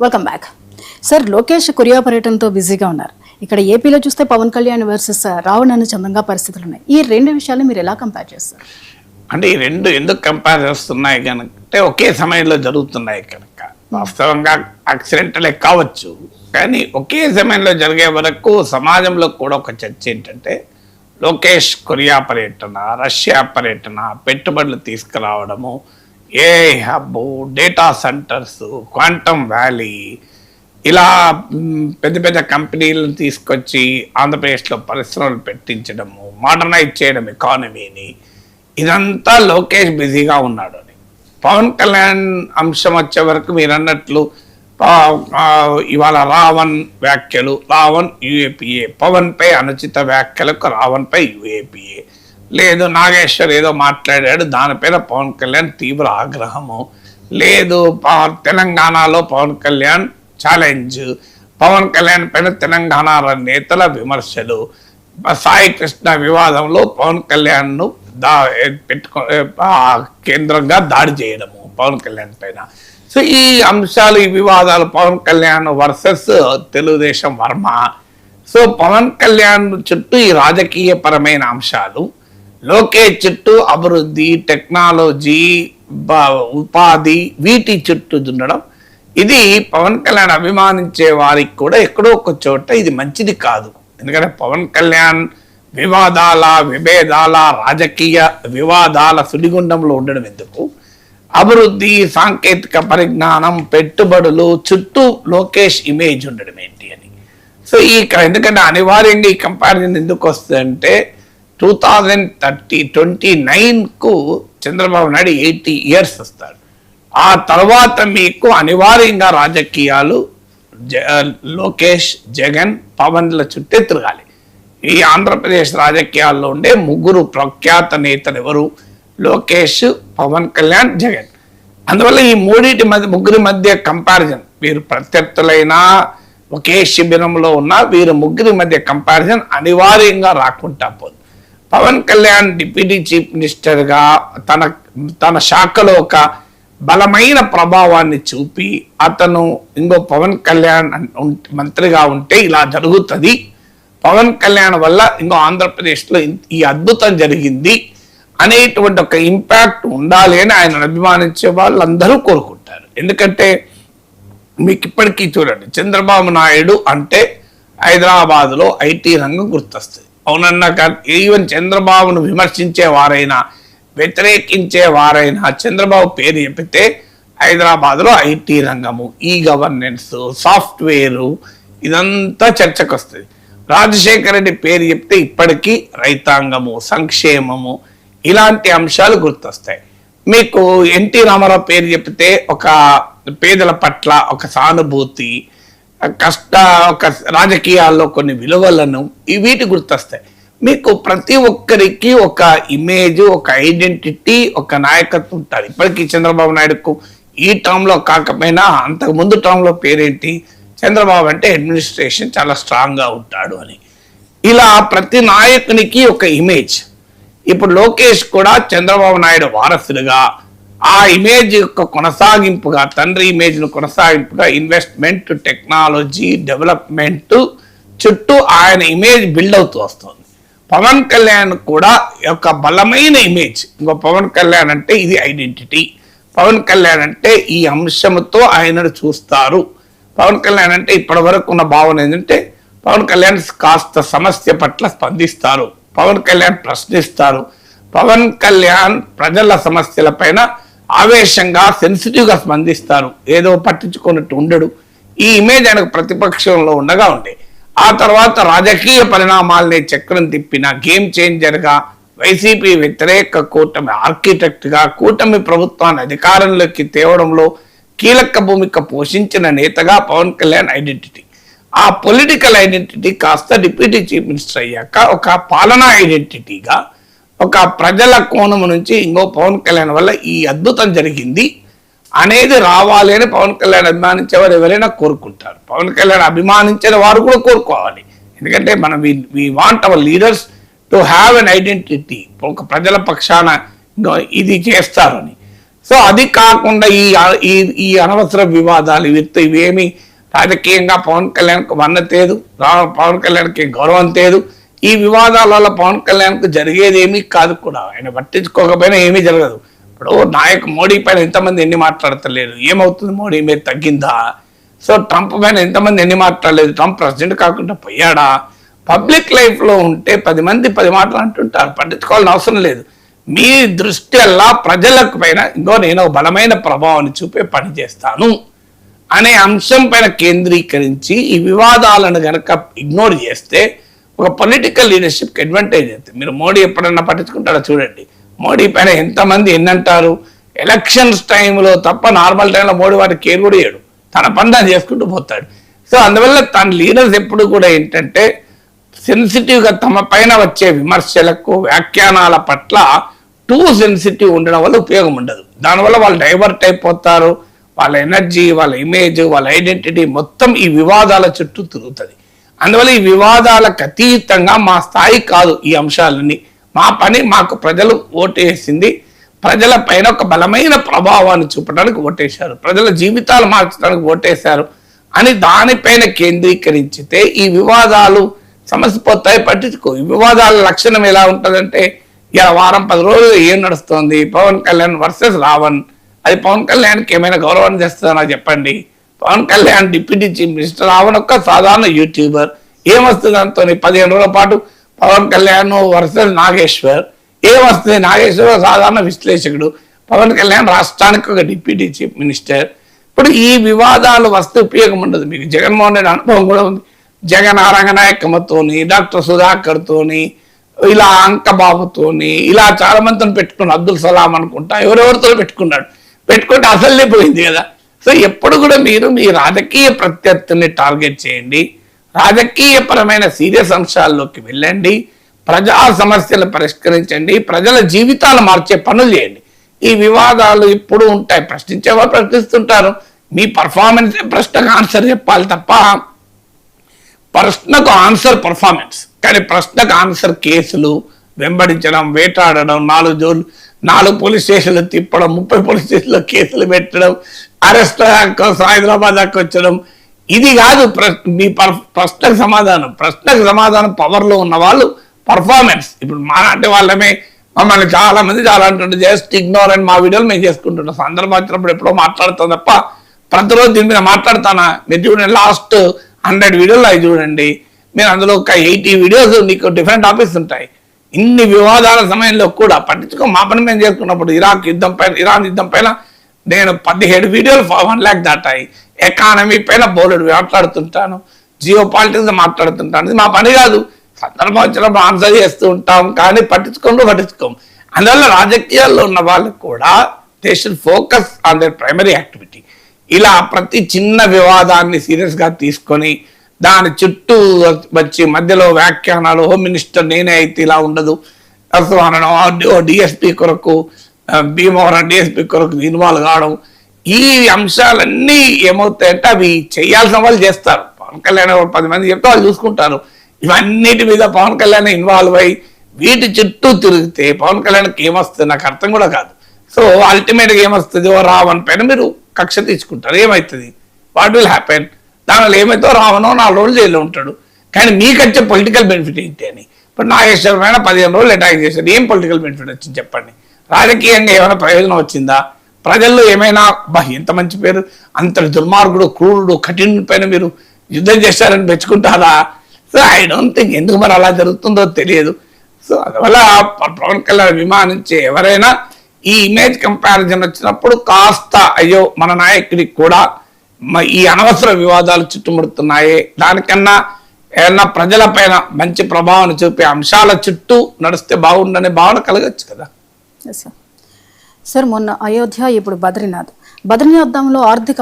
Welcome back. Sir, Lokesh Korea పర్యటనతో బిజీగా ఉన్నారు. ఇక్కడ ఏపీలో చూస్తే పవన్ కళ్యాణ్ వర్సెస్ రావణ్ చందంగా పరిస్థితులు ఉన్నాయి. ఈ రెండు విషయాలు మీరు ఎలా కంపేర్ చేస్తారు? అంటే ఈ రెండు ఎందుకు కంపేర్ చేస్తున్నాయి కనుక ఒకే సమయంలో జరుగుతున్నాయి కనుక వాస్తవంగా యాక్సిడెంటలే కావచ్చు, కానీ ఒకే సమయంలో జరిగే వరకు సమాజంలో కూడా ఒక చర్చ ఏంటంటే లోకేష్ కొరియా పర్యటన, రష్యా పర్యటన, పెట్టుబడులు తీసుకురావడము, ఏ hub, data centres, quantum valley, ఇలా పెద్ద పెద్ద కంపెనీలను తీసుకొచ్చి ఆంధ్రప్రదేశ్లో పరిశ్రమలు పెట్టించడము, మోడర్నైజ్ చేయడం ఎకానమీని, ఇదంతా లోకేష్ బిజీగా ఉన్నాడు అని. పవన్ కళ్యాణ్ అంశం వచ్చే వరకు మీరు అన్నట్లు ఇవాళ రావణ్ వ్యాఖ్యలు, రావణ్ యుఏపిఏ, పవన్ పై అనుచిత వ్యాఖ్యలకు రావణ్ పై యుఏపిఏ, లేదు నాగేశ్వర్ ఏదో మాట్లాడాడు దానిపైన పవన్ కళ్యాణ్ తీవ్ర ఆగ్రహము, లేదు తెలంగాణలో పవన్ కళ్యాణ్ ఛాలెంజ్, పవన్ కళ్యాణ్ పైన తెలంగాణ నేతల విమర్శలు, సాయి కృష్ణ వివాదంలో పవన్ కళ్యాణ్ను కేంద్రంగా దాడి చేయడము పవన్ కళ్యాణ్ పైన. సో ఈ అంశాలు, ఈ వివాదాలు, పవన్ కళ్యాణ్ వర్సెస్ తెలుగుదేశం వర్మ, సో పవన్ కళ్యాణ్ చుట్టూ ఈ రాజకీయ పరమైన అంశాలు, లోకేష్ చుట్టూ అభివృద్ధి, టెక్నాలజీ, ఉపాధి, వీటి చుట్టూ దున్నడం, ఇది పవన్ కళ్యాణ్ అభిమానించే వారికి కూడా ఎక్కడో ఒక చోట ఇది మంచిది కాదు. ఎందుకంటే పవన్ కళ్యాణ్ వివాదాల, విభేదాల, రాజకీయ వివాదాల సుడిగుండంలో ఉండడం ఎందుకు, అభివృద్ధి, సాంకేతిక పరిజ్ఞానం, పెట్టుబడులు చుట్టూ లోకేష్ ఇమేజ్ ఉండడం ఏంటి అని. సో ఎందుకంటే అనివార్యంగా ఈ కంపారిజన్ ఎందుకు వస్తుందంటే 2029కు చంద్రబాబు నాయుడు 80 years వస్తాడు. ఆ తర్వాత మీకు అనివార్యంగా రాజకీయాలు లోకేష్, జగన్, పవన్ల చుట్టే తిరగాలి. ఈ ఆంధ్రప్రదేశ్ రాజకీయాల్లో ఉండే ముగ్గురు ప్రఖ్యాత నేతలు ఎవరు? లోకేష్, పవన్ కళ్యాణ్, జగన్. అందువల్ల ఈ ముగ్గురి మధ్య కంపారిజన్, వీరు ప్రత్యర్థులైనా ఒకే శిబిరంలో ఉన్న వీరు ముగ్గురి మధ్య కంపారిజన్ అనివార్యంగా రాకుండా పోదు. పవన్ కళ్యాణ్ డిప్యూటీ చీఫ్ మినిస్టర్గా తన శాఖలో ఒక బలమైన ప్రభావాన్ని చూపి అతను ఇంకో పవన్ కళ్యాణ్ మంత్రిగా ఉంటే ఇలా జరుగుతుంది, పవన్ కళ్యాణ్ వల్ల ఇంకో ఆంధ్రప్రదేశ్లో ఈ అద్భుతం జరిగింది అనేటువంటి ఒక ఇంపాక్ట్ ఉండాలి అని ఆయన అభిమానించే వాళ్ళందరూ కోరుకుంటారు. ఎందుకంటే మీకు ఇప్పటికీ చూడండి, చంద్రబాబు నాయుడు అంటే హైదరాబాద్లో ఐటీ రంగం గుర్తొస్తుంది. అవునన్నా కానీ ఈవెన్ చంద్రబాబును విమర్శించే వారైనా, వ్యతిరేకించే వారైనా చంద్రబాబు పేరు చెప్తే హైదరాబాద్లో ఐటీ రంగము, ఈ గవర్నెన్స్, సాఫ్ట్వేరు, ఇదంతా చర్చకు వస్తుంది. రాజశేఖర రెడ్డి పేరు చెప్తే ఇప్పటికీ రైతాంగము, సంక్షేమము, ఇలాంటి అంశాలు గుర్తొస్తాయి. మీకు ఎన్టీ రామారావు పేరు చెప్తే ఒక పేదల పట్ల ఒక సానుభూతి, ఒక రాజకీయాల్లో కొన్ని విలువలను, వీటి గుర్తొస్తాయి. మీకు ప్రతి ఒక్కరికి ఒక ఇమేజ్, ఒక ఐడెంటిటీ, ఒక నాయకత్వం ఉంటుంది. ఇప్పటికీ చంద్రబాబు నాయుడుకు ఈ టర్మ్లో కాకపోయినా అంతకు ముందు టర్మ్లో పేరేంటి? చంద్రబాబు అంటే అడ్మినిస్ట్రేషన్ చాలా స్ట్రాంగ్గా ఉంటాడు అని. ఇలా ప్రతి నాయకునికి ఒక ఇమేజ్. ఇప్పుడు లోకేష్ కూడా చంద్రబాబు నాయుడు వారసులుగా ఆ ఇమేజ్ యొక్క కొనసాగింపుగా, తండ్రి ఇమేజ్ను కొనసాగింపుగా ఇన్వెస్ట్మెంట్, టెక్నాలజీ, డెవలప్మెంట్ చుట్టూ ఆయన ఇమేజ్ బిల్డ్ అవుతూ వస్తుంది. పవన్ కళ్యాణ్ కూడా ఒక బలమైన ఇమేజ్. ఇంకో పవన్ కళ్యాణ్ అంటే ఇది ఐడెంటిటీ, పవన్ కళ్యాణ్ అంటే ఈ అంశంతో ఆయనను చూస్తారు. పవన్ కళ్యాణ్ అంటే ఇప్పటి వరకు ఉన్న భావన ఏంటంటే పవన్ కళ్యాణ్ కాస్త సమస్య పట్ల స్పందిస్తారు, పవన్ కళ్యాణ్ ప్రశ్నిస్తారు, పవన్ కళ్యాణ్ ప్రజల సమస్యల పైన ఆవేశంగా, సెన్సిటివ్గా స్పందిస్తారు, ఏదో పట్టించుకున్నట్టు ఉండడు. ఈ ఇమేజ్ ఆయనకు ప్రతిపక్షంలో ఉండగా ఉండే. ఆ తర్వాత రాజకీయ పరిణామాలనే చక్రం తిప్పిన గేమ్ చేంజర్గా, వైసీపీ వ్యతిరేక కూటమి ఆర్కిటెక్ట్గా, కూటమి ప్రభుత్వాన్ని అధికారంలోకి తేవడంలో కీలక భూమిక పోషించిన నేతగా పవన్ కళ్యాణ్ ఐడెంటిటీ. ఆ పొలిటికల్ ఐడెంటిటీ కాస్త డిప్యూటీ చీఫ్ మినిస్టర్ అయ్యాక ఒక పాలనా ఐడెంటిటీగా, ఒక ప్రజల కోణం నుంచి ఇంకో పవన్ కళ్యాణ్ వల్ల ఈ అద్భుతం జరిగింది అనేది రావాలి అని పవన్ కళ్యాణ్ అభిమానించేవారు ఎవరైనా కోరుకుంటారు. పవన్ కళ్యాణ్ అభిమానించిన వారు కూడా కోరుకోవాలి. ఎందుకంటే మనం we want our leaders to have an identity, ఒక ప్రజల పక్షాన ఇది చేస్తారని. సో అది కాకుండా ఈ అనవసర వివాదాలు వీటితో ఇవేమి రాజకీయంగా పవన్ కళ్యాణ్కు వన్నత లేదు, పవన్ కళ్యాణ్కి గౌరవం లేదు. ఈ వివాదాల వల్ల పవన్ కళ్యాణ్కు జరిగేది ఏమీ కాదు కూడా, ఆయన పట్టించుకోకపోయినా ఏమీ జరగదు. ఇప్పుడు మోడీ పైన ఎంతమంది ఎన్ని మాట్లాడతలేరు, ఏమవుతుంది మోడీ మీద తగ్గిందా? సో ట్రంప్ పైన ఎంతమంది ఎన్ని మాట్లాడలేదు, ట్రంప్ ప్రెసిడెంట్ కాకుండా పోయాడా? పబ్లిక్ లైఫ్లో ఉంటే 10 మంది 10 మాటలు అంటుంటారు, పట్టించుకోవాల్సిన అవసరం లేదు. మీ దృష్టి అలా ప్రజలకు పైన నేను బలమైన ప్రభావాన్ని చూపే పని చేస్తాను అనే అంశం పైన కేంద్రీకరించి ఈ వివాదాలను గనక ఇగ్నోర్ చేస్తే ఒక పొలిటికల్ లీడర్షిప్కి అడ్వాంటేజ్ అవుతుంది. మీరు మోడీ ఎప్పుడన్నా పట్టించుకుంటారో చూడండి, మోడీ పైన ఎంతమంది ఎన్నంటారు. ఎలక్షన్స్ టైంలో తప్ప నార్మల్ టైంలో మోడీ వారికి కేర్ కూడా చేయడు, తన పని తాను చేసుకుంటూ పోతాడు. సో అందువల్ల తన లీడర్స్ ఎప్పుడు కూడా ఏంటంటే సెన్సిటివ్గా తమ పైన వచ్చే విమర్శలకు వ్యాఖ్యానాల పట్ల టూ సెన్సిటివ్ ఉండడం వల్ల ఉపయోగం ఉండదు. దానివల్ల వాళ్ళు డైవర్ట్ అయిపోతారు, వాళ్ళ ఎనర్జీ, వాళ్ళ ఇమేజ్, వాళ్ళ ఐడెంటిటీ మొత్తం ఈ వివాదాల చుట్టూ తిరుగుతుంది. అందువల్ల ఈ వివాదాలకు అతీతంగా మా స్థాయి కాదు ఈ అంశాలన్నీ, మా పని మాకు ప్రజలు ఓటేసింది, ప్రజల పైన ఒక బలమైన ప్రభావాన్ని చూపడానికి ఓటేశారు, ప్రజల జీవితాలు మార్చడానికి ఓటేశారు అని దానిపైన కేంద్రీకరించితే ఈ వివాదాలు సమస్య పోతాయి. పట్టించుకో. ఈ వివాదాల లక్షణం ఎలా ఉంటుందంటే ఇలా వారం 10 రోజులు ఏం నడుస్తుంది, పవన్ కళ్యాణ్ వర్సెస్ రావణ్, అది పవన్ కళ్యాణ్కి ఏమైనా గౌరవాన్ని తెస్తుందో నాకు చెప్పండి. Pawan Kalyan deputy chief minister, Ravan ఒక్క సాధారణ యూట్యూబర్, ఏమొస్తుంది దాంతో 15 రోజుల పాటు పవన్ కళ్యాణ్ వర్సెస్ నాగేశ్వర్, ఏమొస్తుంది? నాగేశ్వర్ సాధారణ విశ్లేషకుడు, పవన్ కళ్యాణ్ రాష్ట్రానికి ఒక డిప్యూటీ చీఫ్ మినిస్టర్. ఇప్పుడు ఈ వివాదాలు వస్తే ఉపయోగం ఉండదు. మీకు జగన్మోహన్ రెడ్డి అనుభవం కూడా ఉంది. జగన్ రంగనాయకమ్మతోని, డాక్టర్ సుధాకర్తోని, ఇలా అంకబాబుతోని, ఇలా చాలా మందితో పెట్టుకున్నాడు, అబ్దుల్ సలాం అనుకుంటా, ఎవరెవరితో పెట్టుకుంటే అసలే పోయింది కదా. సో ఎప్పుడు కూడా మీరు మీ రాజకీయ ప్రత్యర్థుల్ని టార్గెట్ చేయండి, రాజకీయపరమైన సీరియస్ అంశాల్లోకి వెళ్ళండి, ప్రజా సమస్యలు పరిష్కరించండి, ప్రజల జీవితాలు మార్చే పనులు చేయండి. ఈ వివాదాలు ఇప్పుడు ఉంటాయి, ప్రశ్నించేవారు ప్రశ్నిస్తుంటారు, మీ పర్ఫార్మెన్స్ ప్రశ్నకు ఆన్సర్ చెప్పాలి తప్ప ప్రశ్నకు ఆన్సర్ పర్ఫార్మెన్స్, కానీ ప్రశ్నకు ఆన్సర్ కేసులు వెంబడించడం, వేటాడడం, 4 పోలీస్ స్టేషన్లు తిప్పడం, 30 పోలీస్ స్టేషన్లో కేసులు పెట్టడం, అరెస్ట్ కోసం హైదరాబాద్ దాకా వచ్చడం, ఇది కాదు మీ ప్రశ్నకు సమాధానం పవర్లో ఉన్న వాళ్ళు పర్ఫార్మెన్స్. ఇప్పుడు మాలాంటి వాళ్ళమే మమ్మల్ని చాలా మంది చాలా అంటుంటారు, జస్ట్ ఇగ్నోర్ అని మా వీడియోలు మేము చేసుకుంటుంటాం, సందర్భం వచ్చినప్పుడు ఎప్పుడో మాట్లాడుతాం తప్ప ప్రతిరోజు దీని మీద మాట్లాడతానా? మీరు చూడండి, లాస్ట్ 100 వీడియోలు అవి చూడండి, మీరు అందులో ఒక 80 వీడియోస్ నీకు డిఫరెంట్ టాపిక్స్ ఉంటాయి. ఇన్ని వివాదాల సమయంలో కూడా పట్టించుకో. మా పని మేము చేసుకున్నప్పుడు ఇరాన్ యుద్ధం పైన నేను 17 వీడియోలు 1 lakh దాటాయి. ఎకానమీ పైన బోలెడు మాట్లాడుతుంటాను, జియో పాలిటిక్స్ మాట్లాడుతుంటాను. ఇది మా పని కాదు, సందర్భం వచ్చినప్పుడు ఆన్సర్ చేస్తూ ఉంటాం, కానీ పట్టించుకోం. అందువల్ల రాజకీయాల్లో ఉన్న వాళ్ళు కూడా they should focus on their primary activity. ఇలా ప్రతి చిన్న వివాదాన్ని సీరియస్గా తీసుకొని దాని చుట్టూ వచ్చి మధ్యలో వ్యాఖ్యానాలు, హోమ్ మినిస్టర్ నేనే అయితే ఇలా ఉండదు అనడం, డిఎస్పీ కొరకు భీమవరం డిఎస్పీ కొరకు ఇన్వాల్వ్ కావడం, ఈ అంశాలన్నీ ఏమవుతాయంటే అవి చేయాల్సిన వాళ్ళు చేస్తారు. పవన్ కళ్యాణ్ 10 మంది చెప్తే వాళ్ళు చూసుకుంటారు. ఇవన్నిటి మీద పవన్ కళ్యాణ్ ఇన్వాల్వ్ అయ్యి వీటి చుట్టూ తిరిగితే పవన్ కళ్యాణ్కి ఏమొస్తుంది నాకు అర్థం కూడా కాదు. సో అల్టిమేట్గా ఏమొస్తుంది, రావణ్ పైన మీరు కక్ష తీసుకుంటారు, ఏమవుతుంది, వాట్ విల్ హ్యాపెన్? దానివల్ల ఏమైతే రావణో 4 రోజులు జైల్లో ఉంటాడు, కానీ మీకు వచ్చే పొలిటికల్ బెనిఫిట్ ఏంటి అని. ఇప్పుడు నాగేశ్వర పైన 15 రోజులు అటాక్ చేశారు, ఏం పొలిటికల్ బెనిఫిట్ వచ్చింది చెప్పండి? రాజకీయంగా ఏమైనా ప్రయోజనం వచ్చిందా? ప్రజల్లో ఏమైనా ఎంత మంచి పేరు, అంతటి దుర్మార్గుడు, క్రూరుడు, కఠిన పైన మీరు యుద్ధం చేశారని మెచ్చుకుంటారా? సో ఐ డోంట్ థింక్, ఎందుకు మరి అలా జరుగుతుందో తెలియదు. సో అందువల్ల పవన్ కళ్యాణ్ అభిమానించే ఎవరైనా ఈ ఇమేజ్ కంపారిజన్ వచ్చినప్పుడు కాస్త అయ్యో మన నాయకుడికి కూడా ఈ అనవసర వివాదాలు చుట్టుముడుతున్నాయి, దానికన్నా ఏమన్నా ప్రజల పైన మంచి ప్రభావాన్ని చూపే అంశాల చుట్టూ నడిస్తే బాగుండనే భావన కలగచ్చు కదా. సార్ మొన్న అయోధ్య, ఇప్పుడు బద్రీనాథ్ ధాంలో ఆర్థిక